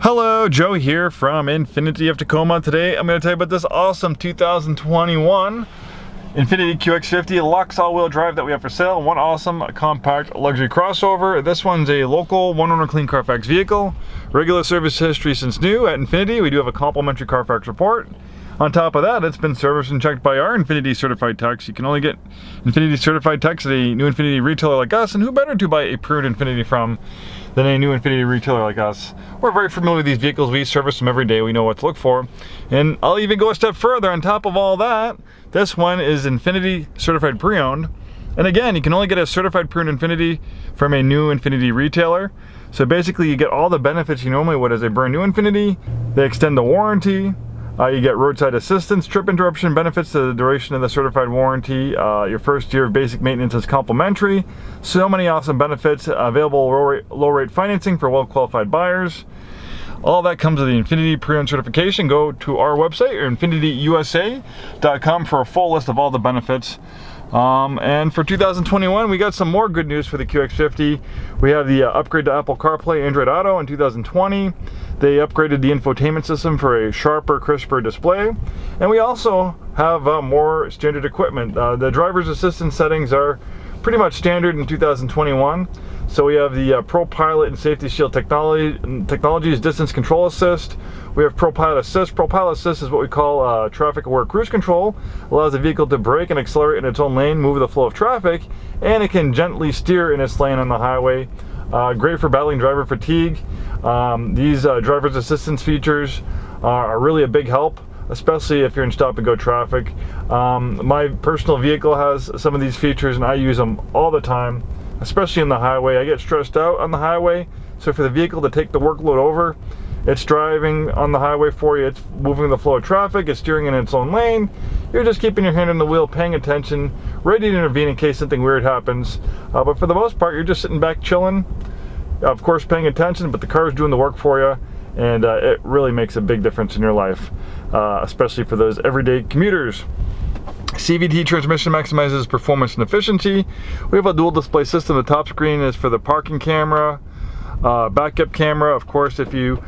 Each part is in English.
Hello, Joe here from Infiniti of Tacoma. Today I'm going to tell you about this awesome 2021 Infiniti QX50 LUXE all-wheel drive that we have for sale. One awesome compact luxury crossover. This one's a local one-owner clean Carfax vehicle. Regular service history since new. At Infiniti we do have a complimentary Carfax report. On top of that, it's been serviced and checked by our Infiniti certified techs. You can only get Infiniti certified techs at a new Infiniti retailer like us, and who better to buy a pruned Infiniti from than a new Infiniti retailer like us. We're very familiar with these vehicles. We service them every day. We know what to look for. And I'll even go a step further. On top of all that, this one is Infiniti certified pre-owned. And again, you can only get a certified pruned Infiniti from a new Infiniti retailer. So basically you get all the benefits you normally would as a brand new Infiniti. They extend the warranty. You get roadside assistance, trip interruption benefits to the duration of the certified warranty. Your first year of basic maintenance is complimentary. So many awesome benefits. Available low rate financing for well-qualified buyers. All that comes with the Infiniti pre-owned certification. Go to our website, or infinitiusa.com, for a full list of all the benefits. And for 2021, we got some more good news for the QX50. We have the upgrade to Apple CarPlay, Android Auto in 2020. They upgraded the infotainment system for a sharper, crisper display. And we also have more standard equipment. The driver's assistance settings are pretty much standard in 2021. So we have the Pro Pilot and Safety Shield technologies, distance control assist. We have Pro Pilot Assist. Pro Pilot Assist is what we call traffic aware cruise control. Allows the vehicle to brake and accelerate in its own lane, move with the flow of traffic, and it can gently steer in its lane on the highway. Great for battling driver fatigue. These driver's assistance features are really a big help, especially if you're in stop and go traffic. My personal vehicle has some of these features and I use them all the time, especially in the highway. I get stressed out on the highway, so for the vehicle to take the workload over, it's driving on the highway for you, it's moving the flow of traffic, it's steering in its own lane. You're just keeping your hand on the wheel, paying attention, ready to intervene in case something weird happens. But for the most part, you're just sitting back chilling, of course paying attention, but the car is doing the work for you, and it really makes a big difference in your life, especially for those everyday commuters. CVT transmission maximizes performance and efficiency. We have a dual display system. The top screen is for the parking camera, backup camera. Of course, if you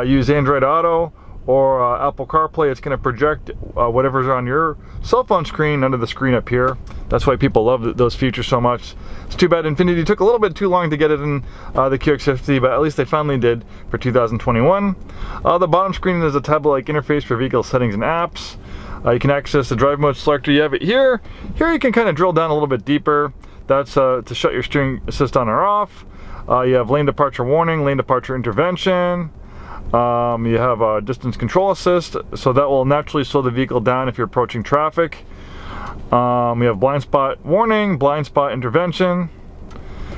use Android Auto or Apple CarPlay, it's going to project whatever's on your cell phone screen under the screen up here. That's why people love those features so much. It's too bad Infiniti took a little bit too long to get it in the QX50, but at least they finally did for 2021. The bottom screen is a tablet-like interface for vehicle settings and apps. You can access the drive mode selector. You have it here. Here you can kind of drill down a little bit deeper. That's to shut your steering assist on or off. You have lane departure warning, lane departure intervention. You have a distance control assist, so that will naturally slow the vehicle down if you're approaching traffic. We have blind spot warning, blind spot intervention.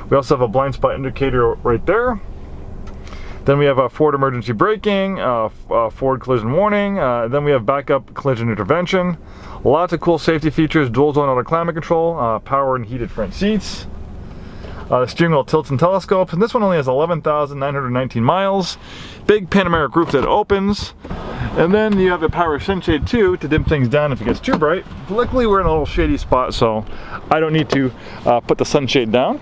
We also have a blind spot indicator right there. Then we have forward emergency braking, forward collision warning. Then we have backup collision intervention. Lots of cool safety features, dual zone auto climate control, power and heated front seats. The steering wheel tilts and telescopes, and this one only has 11,919 miles. Big panoramic roof that opens. And then you have a power sunshade too to dim things down if it gets too bright. Luckily we're in a little shady spot, so I don't need to put the sunshade down.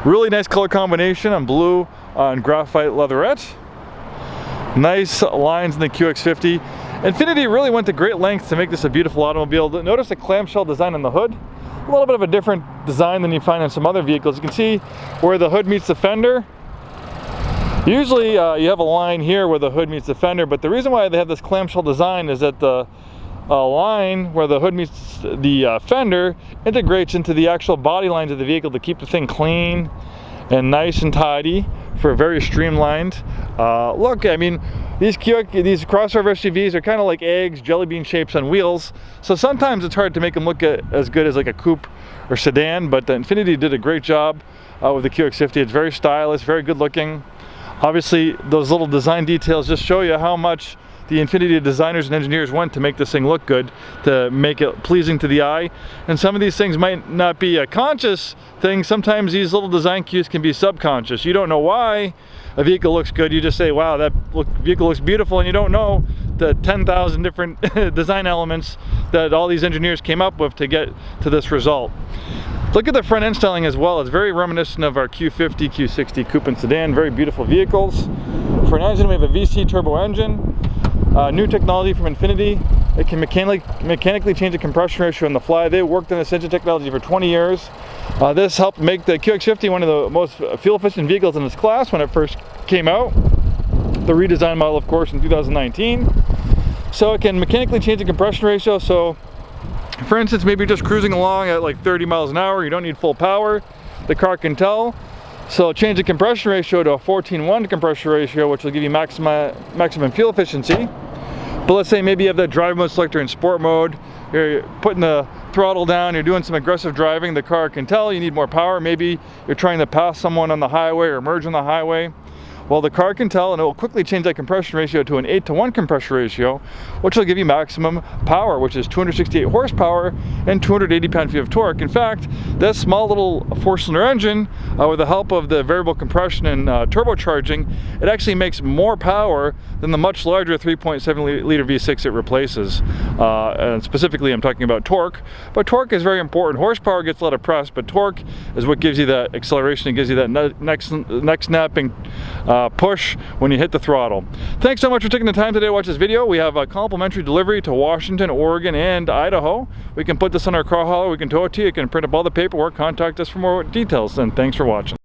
Really nice color combination on blue and graphite leatherette. Nice lines in the QX50. Infiniti really went to great lengths to make this a beautiful automobile. Notice the clamshell design on the hood. A little bit of a different design than you find in some other vehicles. You can see where the hood meets the fender. Usually you have a line here where the hood meets the fender, but the reason why they have this clamshell design is that the line where the hood meets the fender integrates into the actual body lines of the vehicle to keep the thing clean and nice and tidy for a very streamlined look. I mean, these crossover SUVs are kind of like eggs, jelly bean shapes on wheels, so sometimes it's hard to make them look as good as like a coupe or sedan, but the Infiniti did a great job with the QX50. It's very stylish, very good looking. Obviously, those little design details just show you how much the Infiniti designers and engineers went to make this thing look good, to make it pleasing to the eye. And some of these things might not be a conscious thing. Sometimes these little design cues can be subconscious. You don't know why a vehicle looks good. You just say, wow, that vehicle looks beautiful, and you don't know the 10,000 different design elements that all these engineers came up with to get to this result. Look at the front end styling as well. It's very reminiscent of our Q50, Q60 coupe and sedan. Very beautiful vehicles. For an engine, we have a VC turbo engine. New technology from Infiniti. It can mechanically change the compression ratio on the fly. They worked on this engine technology for 20 years. This helped make the QX50 one of the most fuel-efficient vehicles in its class when it first came out. The redesigned model, of course, in 2019. So it can mechanically change the compression ratio. So, for instance, maybe you're just cruising along at like 30 miles an hour. You don't need full power. The car can tell. So change the compression ratio to a 14:1 compression ratio, which will give you maximum fuel efficiency. But let's say maybe you have that drive mode selector in sport mode, you're putting the throttle down, you're doing some aggressive driving, the car can tell you need more power. Maybe you're trying to pass someone on the highway or merge on the highway. Well, the car can tell, and it will quickly change that compression ratio to an 8:1 compression ratio, which will give you maximum power, which is 268 horsepower and 280 pound-feet of torque. In fact, this small little 4-cylinder engine, with the help of the variable compression and turbocharging, it actually makes more power than the much larger 3.7 liter V6 it replaces. And specifically, I'm talking about torque. But torque is very important. Horsepower gets a lot of press, but torque is what gives you that acceleration. It gives you that neck snapping push when you hit the throttle. Thanks so much for taking the time today to watch this video. We have a complimentary delivery to Washington, Oregon, and Idaho. We can put this on our car hauler, we can tow it to you, you can print up all the paperwork, contact us for more details, and thanks for watching.